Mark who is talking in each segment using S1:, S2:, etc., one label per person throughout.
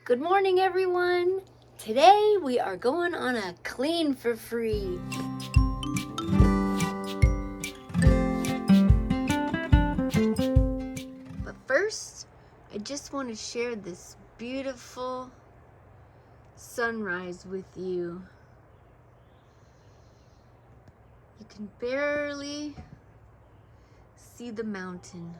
S1: Good morning, everyone. Today we are going on a clean for free. But first, I just want to share this beautiful sunrise with you. You can barely see the mountain.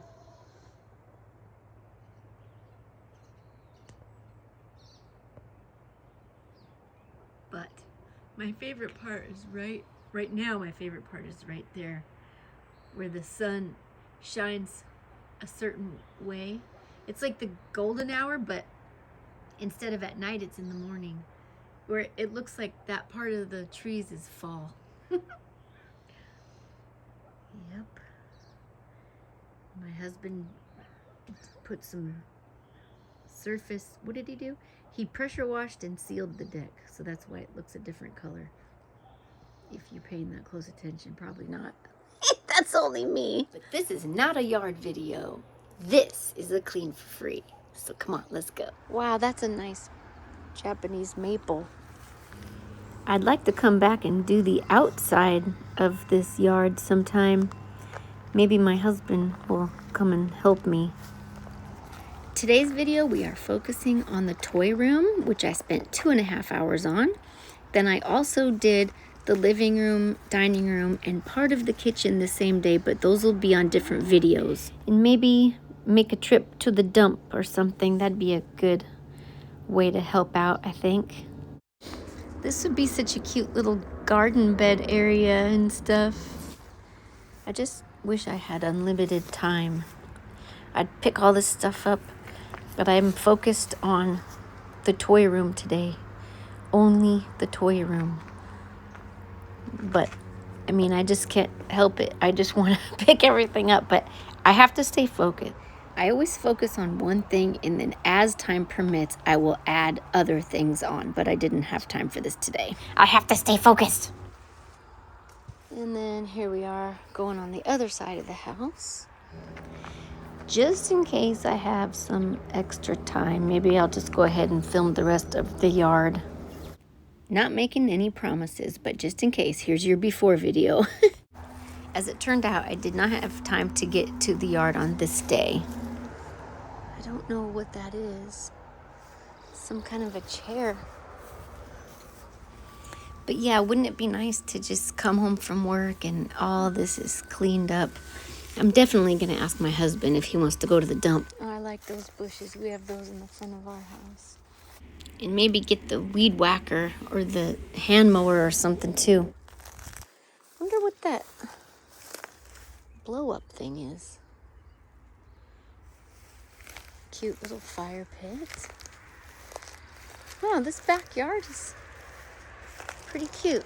S1: But my favorite part is right now, my favorite part is right there where the sun shines a certain way. It's like the golden hour, but instead of at night, it's in the morning, where it looks like that part of the trees is fall. Yep. My husband put some surface, what did he do? He pressure washed and sealed the deck, so that's why it looks a different color. If you're paying that close attention, probably not. That's only me. But this is not a yard video. This is a clean for free. So come on, let's go. Wow, that's a nice Japanese maple. I'd like to come back and do the outside of this yard sometime. Maybe my husband will come and help me. Today's video, we are focusing on the toy room, which I spent 2.5 hours on. Then I also did the living room, dining room, and part of the kitchen the same day, but those will be on different videos. And maybe make a trip to the dump or something. That'd be a good way to help out, I think. This would be such a cute little garden bed area and stuff. I just wish I had unlimited time. I'd pick all this stuff up, but I'm focused on the toy room today. Only the toy room. But, I mean, I just can't help it. I just want to pick everything up, but I have to stay focused. I always focus on one thing, and then as time permits, I will add other things on, but I didn't have time for this today. I have to stay focused. And then here we are going on the other side of the house. Just in case I have some extra time, maybe I'll just go ahead and film the rest of the yard. Not making any promises, but just in case, here's your before video. As it turned out, I did not have time to get to the yard on this day. I don't know what that is. Some kind of a chair. But yeah, wouldn't it be nice to just come home from work and all this is cleaned up? I'm definitely going to ask my husband if he wants to go to the dump. Oh, I like those bushes. We have those in the front of our house. And maybe get the weed whacker or the hand mower or something too. Wonder what that blow up thing is. Cute little fire pit. Wow, this backyard is pretty cute.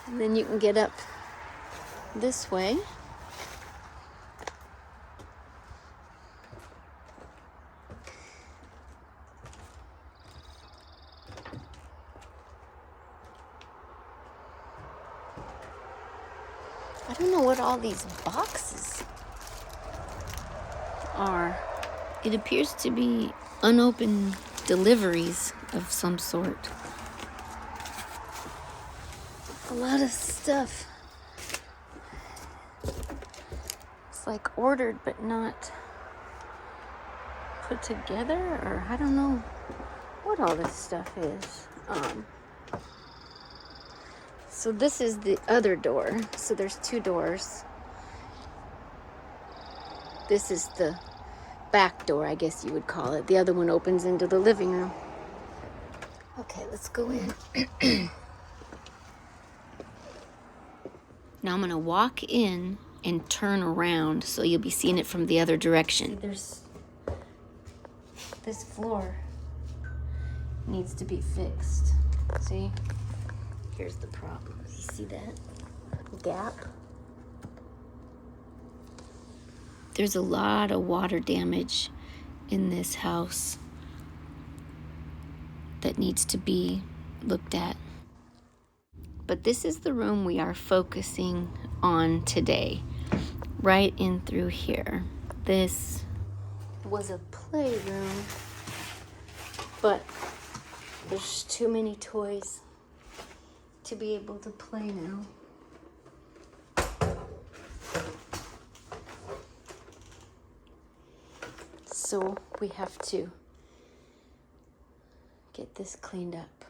S1: And then you can get up this way. I don't know what all these boxes are. It appears to be unopened deliveries of some sort. A lot of stuff. It's like ordered but not put together, or I don't know what all this stuff is. So this is the other door. So there's two doors. This is the back door, I guess you would call it. The other one opens into the living room. Okay, let's go in. Now I'm gonna walk in and turn around so you'll be seeing it from the other direction. There's this floor needs to be fixed. See? Here's the problem. You see that gap? There's a lot of water damage in this house that needs to be looked at. But this is the room we are focusing on today. right in through here. This was a playroom, but there's too many toys to be able to play now. So we have to get this cleaned up.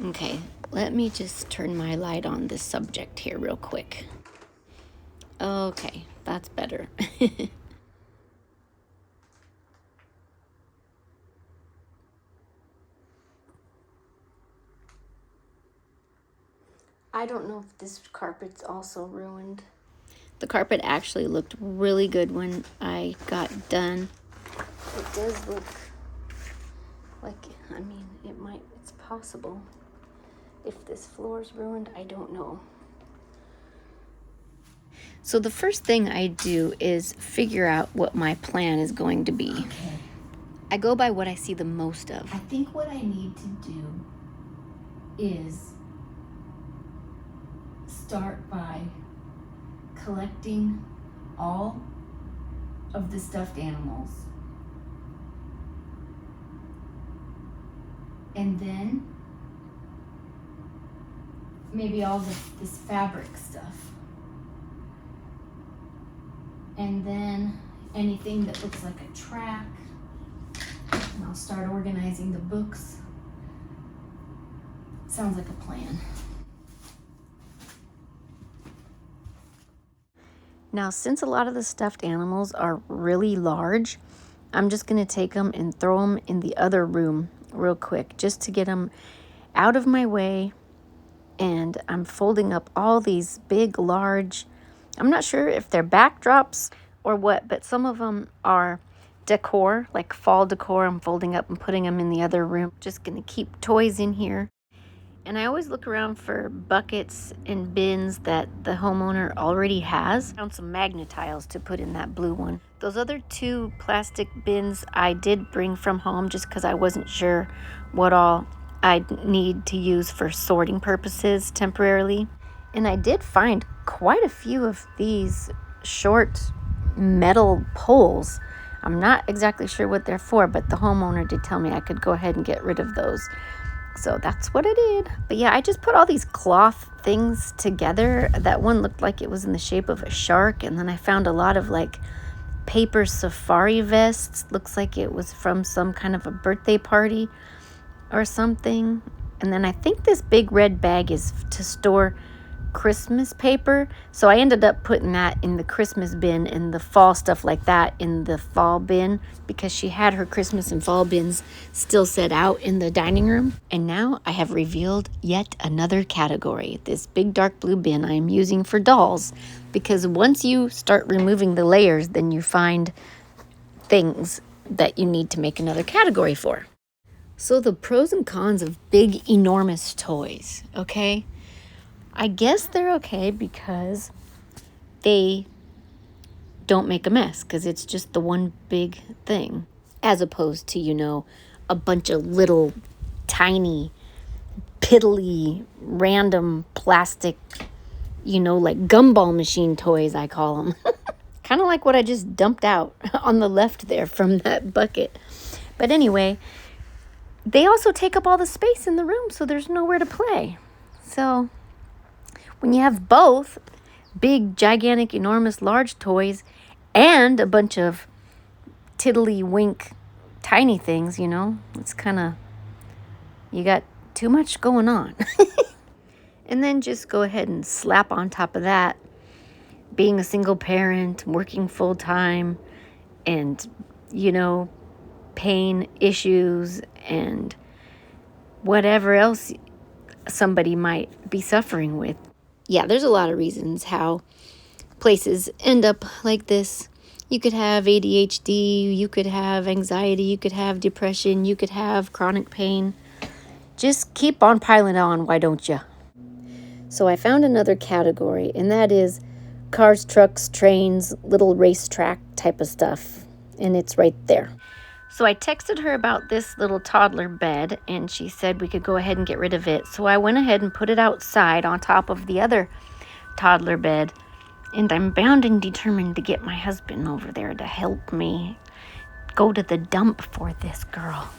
S1: Okay, let me just turn my light on this subject here real quick. Okay, that's better. I don't know if this carpet's also ruined. The carpet actually looked really good when I got done. It does look like, I mean, it's possible. If this floor's ruined, I don't know. So the first thing I do is figure out what my plan is going to be. Okay. I go by what I see the most of. I think what I need to do is start by collecting all of the stuffed animals, and then maybe all this fabric stuff, and then anything that looks like a track, and I'll start organizing the books. Sounds like a plan. Now, since a lot of the stuffed animals are really large, I'm just going to take them and throw them in the other room real quick, just to get them out of my way. And I'm folding up all these big, large, I'm not sure if they're backdrops or what, but some of them are decor, like fall decor. I'm folding up and putting them in the other room. Just going to keep toys in here. And I always look around for buckets and bins that the homeowner already has. Found some Magna-Tiles to put in that blue one. Those other two plastic bins I did bring from home just because I wasn't sure what all I'd need to use for sorting purposes temporarily. And I did find quite a few of these short metal poles. I'm not exactly sure what they're for, but the homeowner did tell me I could go ahead and get rid of those. So that's what I did. But yeah, I just put all these cloth things together. That one looked like it was in the shape of a shark. And then I found a lot of like paper safari vests. Looks like it was from some kind of a birthday party or something. And then I think this big red bag is to store Christmas paper. So I ended up putting that in the Christmas bin and the fall stuff like that in the fall bin, because she had her Christmas and fall bins still set out in the dining room. And now I have revealed yet another category, this big dark blue bin I am using for dolls, because once you start removing the layers, then you find things that you need to make another category for. So the pros and cons of big, enormous toys, okay? I guess they're okay because they don't make a mess, because it's just the one big thing, as opposed to, you know, a bunch of little tiny piddly random plastic, you know, like gumball machine toys, I call them. Kind of like what I just dumped out on the left there from that bucket. But anyway, they also take up all the space in the room, so there's nowhere to play. So when you have both big, gigantic, enormous, large toys and a bunch of tiddly-wink tiny things, you know, it's kind of, you got too much going on. And then just go ahead and slap on top of that being a single parent, working full-time, and, you know, pain issues and whatever else somebody might be suffering with. Yeah, there's a lot of reasons how places end up like this. You could have ADHD, you could have anxiety, you could have depression, you could have chronic pain. Just keep on piling on, why don't you? So I found another category, and that is cars, trucks, trains, little racetrack type of stuff. And it's right there. So I texted her about this little toddler bed, and she said we could go ahead and get rid of it. So I went ahead and put it outside on top of the other toddler bed. And I'm bound and determined to get my husband over there to help me go to the dump for this girl.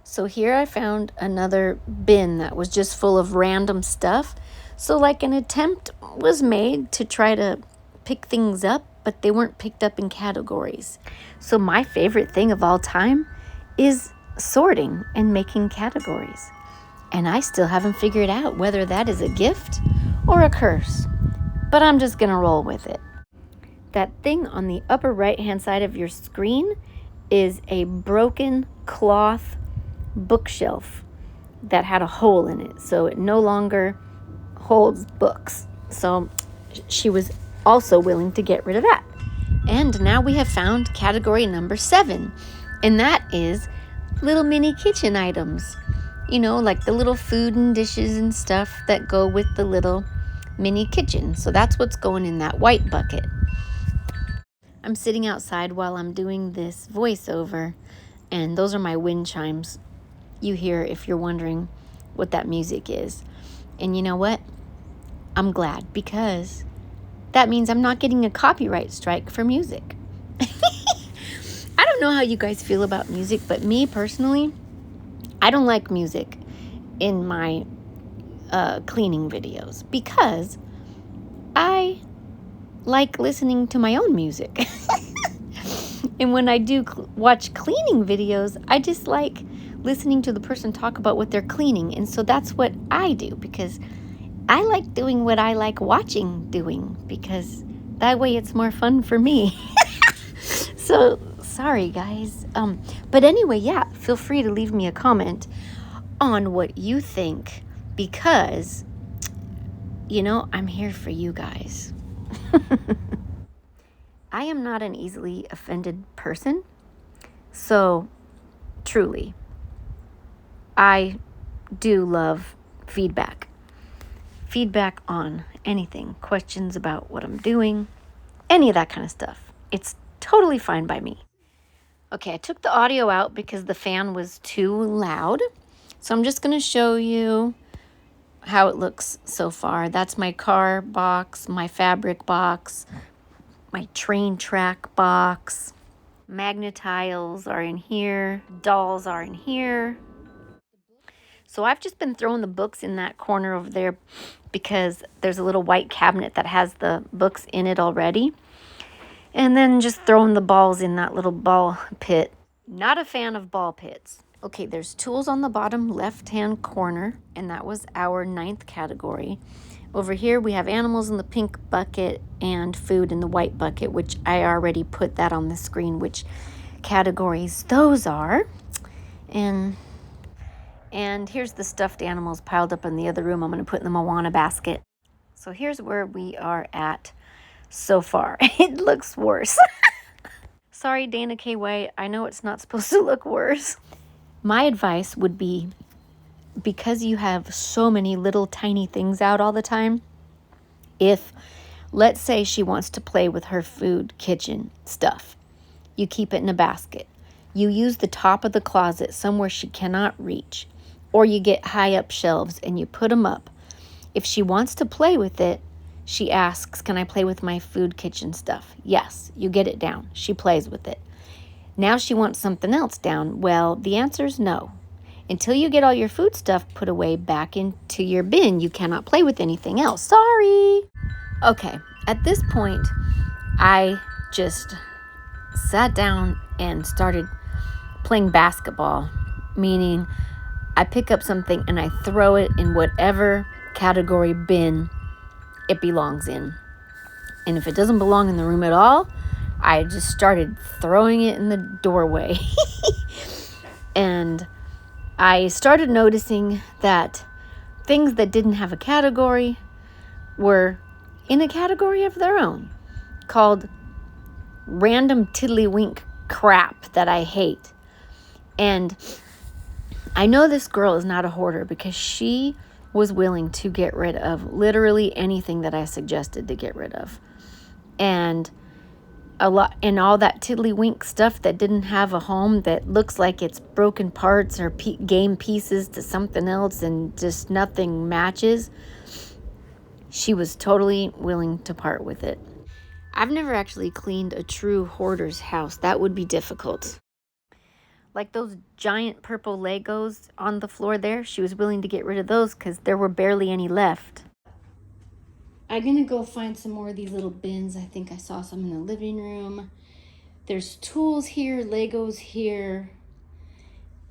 S1: So here I found another bin that was just full of random stuff. So like an attempt was made to try to pick things up, but they weren't picked up in categories. So my favorite thing of all time is sorting and making categories. And I still haven't figured out whether that is a gift or a curse. But I'm just gonna roll with it. That thing on the upper right-hand side of your screen is a broken cloth bookshelf that had a hole in it, so it no longer holds books. So she was also willing to get rid of that. And now we have found category number 7, and that is little mini kitchen items. You know, like the little food and dishes and stuff that go with the little mini kitchen. So that's what's going in that white bucket. I'm sitting outside while I'm doing this voiceover, and those are my wind chimes you hear if you're wondering what that music is. And you know what? I'm glad, because that means I'm not getting a copyright strike for music. I don't know how you guys feel about music, but me personally, I don't like music in my cleaning videos because I like listening to my own music. And when I do watch cleaning videos, I just like listening to the person talk about what they're cleaning. And so that's what I do, because I like doing what I like watching doing, because that way it's more fun for me. So sorry guys. But anyway, yeah, feel free to leave me a comment on what you think, because you know, I'm here for you guys. I am not an easily offended person. So truly, I do love feedback. Feedback on anything, questions about what I'm doing, any of that kind of stuff. It's totally fine by me. Okay, I took the audio out because the fan was too loud. So I'm just going to show you how it looks so far. That's my car box, my fabric box, my train track box. Magnetiles are in here. Dolls are in here. So I've just been throwing the books in that corner over there because there's a little white cabinet that has the books in it already. And then just throwing the balls in that little ball pit. Not a fan of ball pits. Okay, there's tools on the bottom left-hand corner, and that was our 9th category. Over here, we have animals in the pink bucket and food in the white bucket, which I already put that on the screen, which categories those are. And here's the stuffed animals piled up in the other room. I'm going to put in the Moana basket. So here's where we are at so far. It looks worse. Sorry, Dana K. White. I know it's not supposed to look worse. My advice would be, because you have so many little tiny things out all the time, if, let's say she wants to play with her food kitchen stuff, you keep it in a basket. You use the top of the closet somewhere she cannot reach, or you get high up shelves and you put them up. If she wants to play with it, she asks, can I play with my food kitchen stuff? Yes, you get it down. She plays with it. Now she wants something else down. Well, the answer is no. Until you get all your food stuff put away back into your bin, you cannot play with anything else. Sorry. Okay, at this point, I just sat down and started playing basketball, meaning I pick up something and I throw it in whatever category bin it belongs in. And if it doesn't belong in the room at all, I just started throwing it in the doorway. And I started noticing that things that didn't have a category were in a category of their own, called random tiddlywink crap that I hate. And I know this girl is not a hoarder, because she was willing to get rid of literally anything that I suggested to get rid of. And a lot, and all that tiddlywink stuff that didn't have a home, that looks like it's broken parts or game pieces to something else and just nothing matches, she was totally willing to part with it. I've never actually cleaned a true hoarder's house. That would be difficult. Like those giant purple Legos on the floor there, she was willing to get rid of those because there were barely any left. I'm gonna go find some more of these little bins. I think I saw some in the living room. There's tools here, Legos here,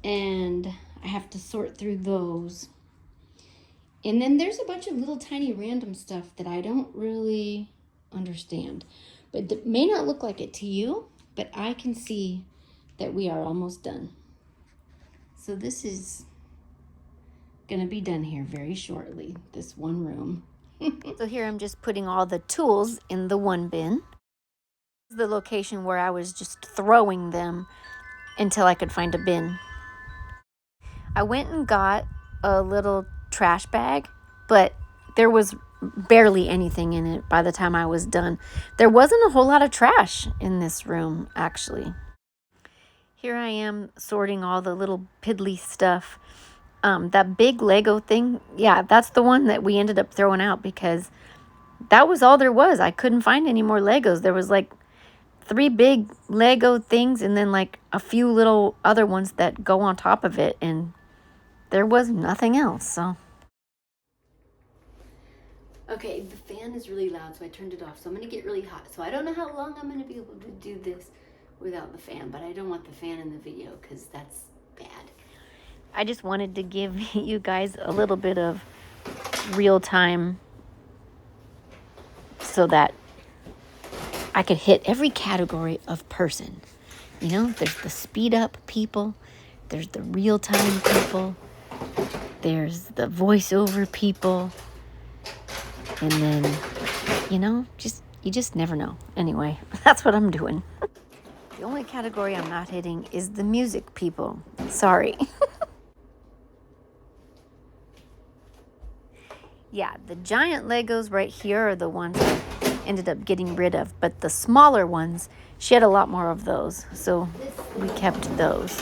S1: and I have to sort through those. And then there's a bunch of little tiny random stuff that I don't really understand. But it may not look like it to you, but I can see that we are almost done. So this is gonna be done here very shortly, this one room. So here I'm just putting all the tools in the one bin. This is the location where I was just throwing them until I could find a bin. I went and got a little trash bag, but there was barely anything in it by the time I was done. There wasn't a whole lot of trash in this room, actually. Here I am sorting all the little piddly stuff. That big Lego thing, yeah, that's the one that we ended up throwing out because that was all there was. I couldn't find any more Legos. There was like 3 big Lego things and then like a few little other ones that go on top of it, and there was nothing else. So okay, the fan is really loud, so I turned it off. So I'm gonna get really hot. So I don't know how long I'm gonna be able to do this without the fan, but I don't want the fan in the video because that's bad. I just wanted to give you guys a little bit of real time so that I could hit every category of person. You know, there's the speed up people, there's the real time people, there's the voiceover people, and then, you know, you just never know. Anyway, that's what I'm doing. The only category I'm not hitting is the music people. Sorry. Yeah, the giant Legos right here are the ones I ended up getting rid of. But the smaller ones, she had a lot more of those. So we kept those.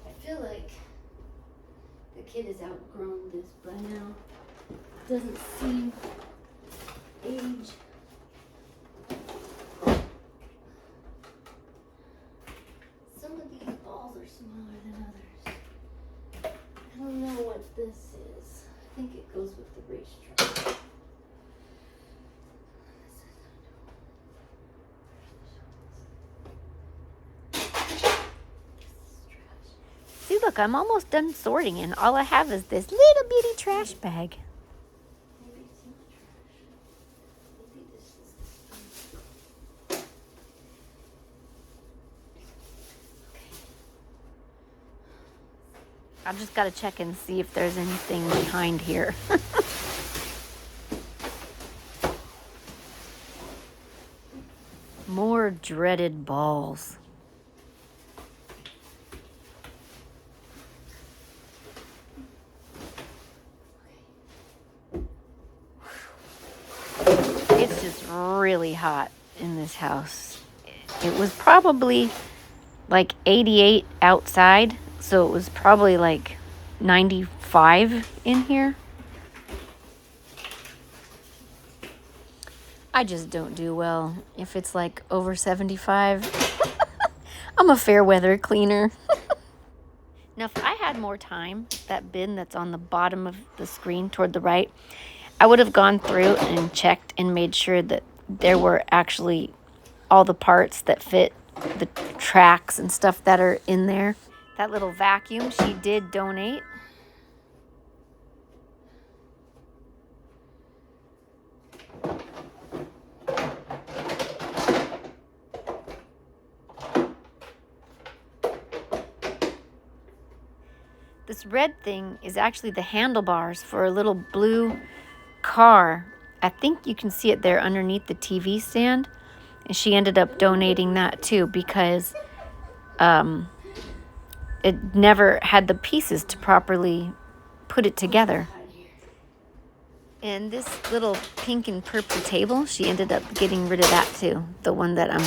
S1: I feel like the kid has outgrown this by now. Doesn't seem age. Some of these balls are smaller than others. I don't know what this is. I think it goes with the racetrack. See, look, I'm almost done sorting, and all I have is this little bitty trash bag. Maybe it's not trash. Maybe this is. Okay. I've just got to check and see if there's anything behind here. More dreaded balls. It's just really hot in this house. It was probably like 88 outside, so it was probably like 95 in here. I just don't do well if it's like over 75. I'm a fair weather cleaner. Now, if I had more time, that bin that's on the bottom of the screen toward the right, I would have gone through and checked and made sure that there were actually all the parts that fit the tracks and stuff that are in there. That little vacuum she did donate. This red thing is actually the handlebars for a little blue car. I think you can see it there underneath the TV stand. And she ended up donating that too because it never had the pieces to properly put it together. And this little pink and purple table, she ended up getting rid of that too. The one that I'm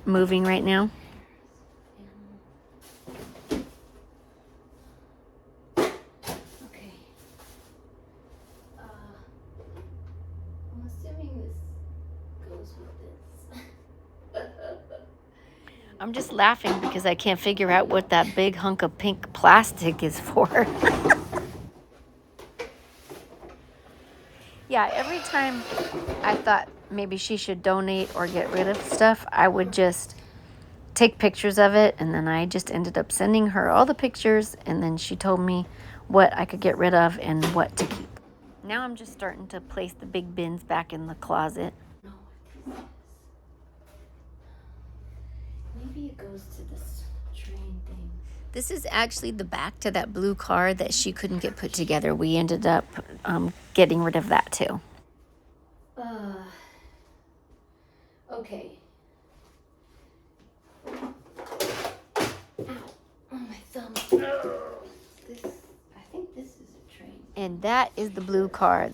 S1: moving right now. Okay. I'm assuming this goes with this. I'm just laughing because I can't figure out what that big hunk of pink plastic is for. Yeah, every time I thought maybe she should donate or get rid of stuff, I would just take pictures of it, and then I just ended up sending her all the pictures, and then she told me what I could get rid of and what to keep. Now I'm just starting to place the big bins back in the closet. Maybe it goes to this train thing. This is actually the back to that blue car that she couldn't get put together. We ended up getting rid of that too. Okay. Ow. Oh, my thumb. I think this is a train. And that is the blue car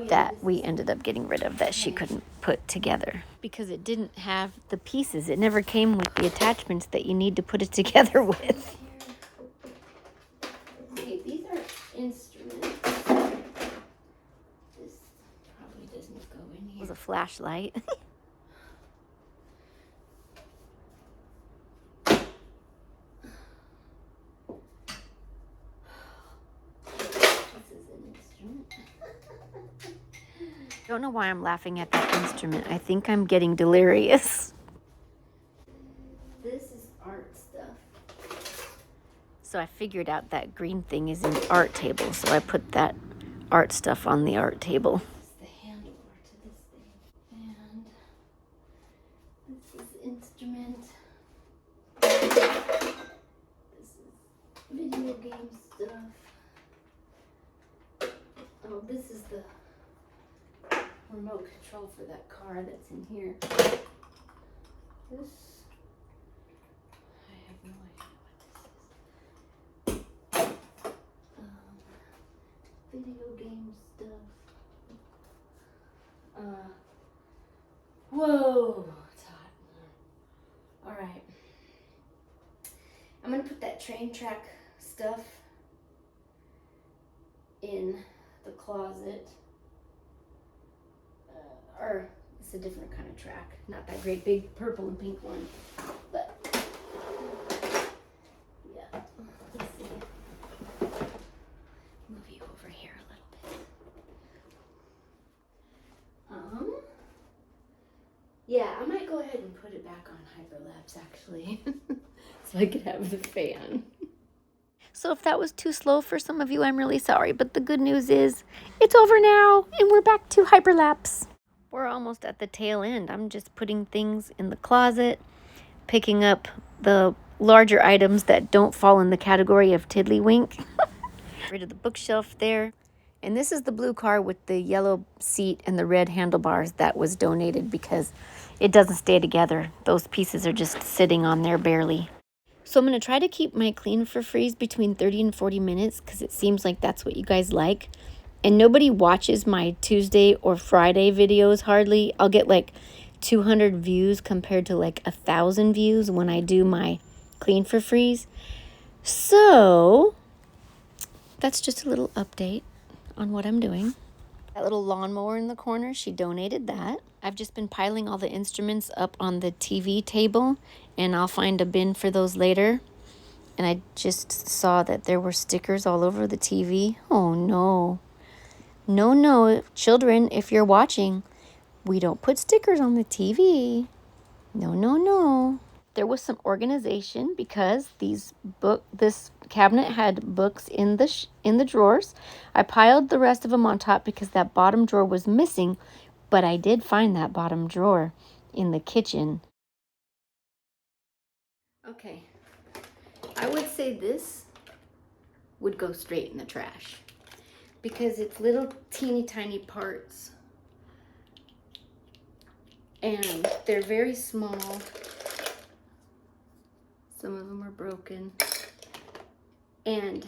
S1: that we ended up getting rid of that she couldn't put together because it didn't have the pieces. It never came with the attachments that you need to put it together with. Okay, these are instruments. This probably doesn't go in here. It was a flashlight. I don't know why I'm laughing at that instrument. I think I'm getting delirious. This is art stuff. So I figured out that green thing is in the art table, so I put that art stuff on the art table. This is the handlebar to this thing. And this is instrument. This is video game stuff. Oh, this is the remote control for that car that's in here. This, I have no idea what this is. Video game stuff. Whoa, it's hot. All right. I'm gonna put that train track stuff in the closet. Or it's a different kind of track, not that great big purple and pink one, but yeah. Let's see. Move you over here a little bit. Yeah, I might go ahead and put it back on hyperlapse actually, so I could have the fan. So if that was too slow for some of you, I'm really sorry, but the good news is it's over now and we're back to hyperlapse. We're almost at the tail end. I'm just putting things in the closet, picking up the larger items that don't fall in the category of tiddlywink. Rid of the bookshelf there. And this is the blue car with the yellow seat and the red handlebars that was donated because it doesn't stay together. Those pieces are just sitting on there barely. So I'm going to try to keep my clean for freeze between 30 and 40 minutes because it seems like that's what you guys like. And nobody watches my Tuesday or Friday videos hardly. I'll get like 200 views compared to like 1,000 views when I do my clean for freeze. So that's just a little update on what I'm doing. That little lawnmower in the corner, she donated that. I've just been piling all the instruments up on the TV table, and I'll find a bin for those later. And I just saw that there were stickers all over the TV. Oh no. No, children, if you're watching, we don't put stickers on the TV. No. There was some organization because this cabinet had books in the drawers. I piled the rest of them on top because that bottom drawer was missing, but I did find that bottom drawer in the kitchen. Okay, I would say this would go straight in the trash because it's little teeny tiny parts and they're very small. Some of them are broken, and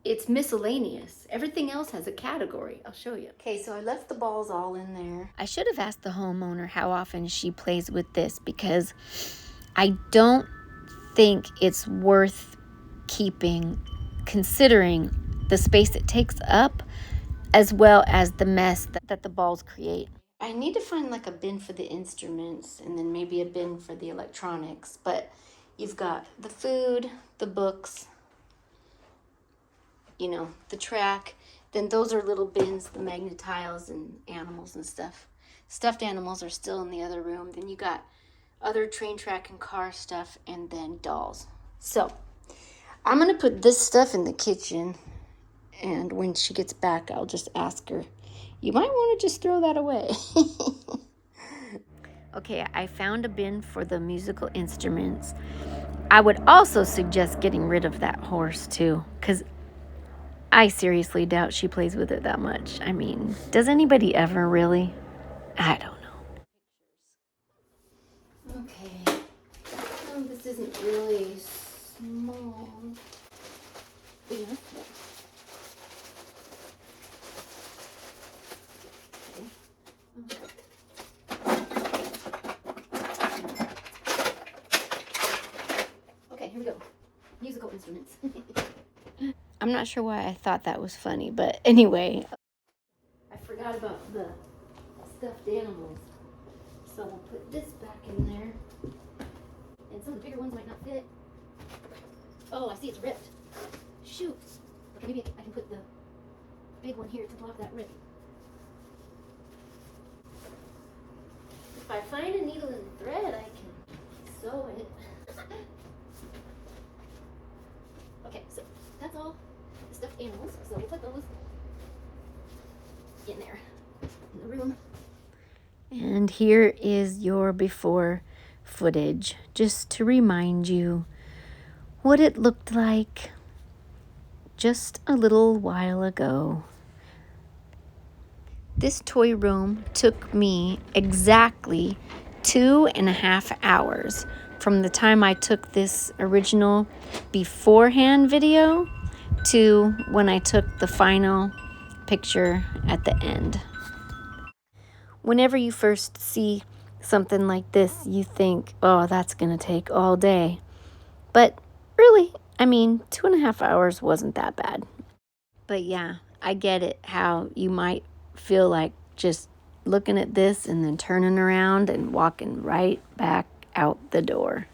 S1: it's miscellaneous. Everything else has a category. I'll show you. Okay, so I left the balls all in there. I should have asked the homeowner how often she plays with this, because I don't think it's worth keeping, considering the space it takes up as well as the mess that the balls create. I need to find like a bin for the instruments and then maybe a bin for the electronics, but you've got the food, the books, you know, the track. Then those are little bins, the magnet tiles and animals and stuff. Stuffed animals are still in the other room. Then you got other train track and car stuff, and then dolls. So I'm gonna put this stuff in the kitchen, and when she gets back, I'll just ask her, you might want to just throw that away. Okay, I found a bin for the musical instruments. I would also suggest getting rid of that horse too, because I seriously doubt she plays with it that much. I mean, does anybody ever really? I don't know. Okay. Oh, this isn't really small. Big enough? Okay, here we go. Musical instruments. I'm not sure why I thought that was funny, but anyway. I forgot about the stuffed animals. So we'll put this back in there. And some of the bigger ones might not fit. Oh, I see it's ripped. Shoot. Okay, maybe I can put the big one here to block that rip. If I find a needle and thread, I can sew it. Okay, so that's all the stuffed animals. So we'll put those in there, in the room. And here is your before footage, just to remind you what it looked like just a little while ago. This toy room took me exactly 2.5 hours from the time I took this original beforehand video to when I took the final picture at the end. Whenever you first see something like this, you think, oh, that's gonna take all day. But really, I mean, 2.5 hours wasn't that bad. But yeah, I get it, how you might feel like just looking at this and then turning around and walking right back out the door.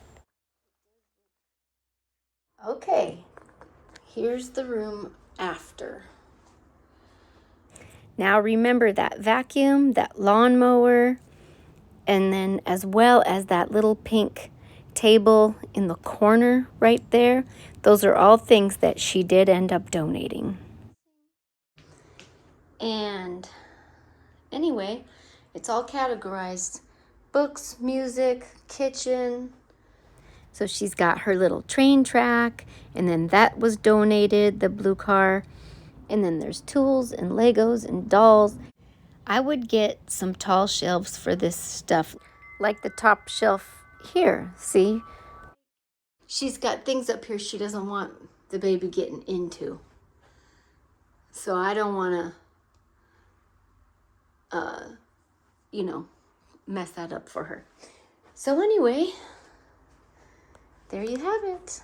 S1: Okay, here's the room after. Now remember that vacuum, that lawnmower, and then as well as that little pink table in the corner right there. Those are all things that she did end up donating. And anyway, it's all categorized: books, music, kitchen. So she's got her little train track, and then that was donated, the blue car. And then there's tools and Legos and dolls. I would get some tall shelves for this stuff, like the top shelf here, see? She's got things up here she doesn't want the baby getting into. So I don't want to, you know, mess that up for her. So anyway, there you have it.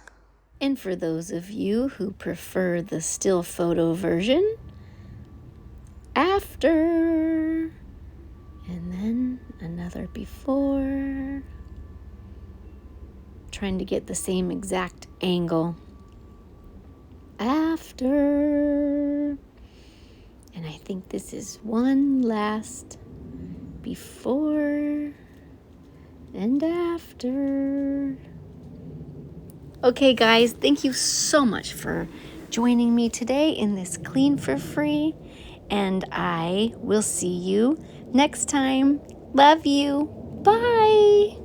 S1: And for those of you who prefer the still photo version, after, and then another before, trying to get the same exact angle, after, and I think this is one last before and after. Okay guys, thank you so much for joining me today in this Clean for Free, and I will see you next time. Love you. Bye.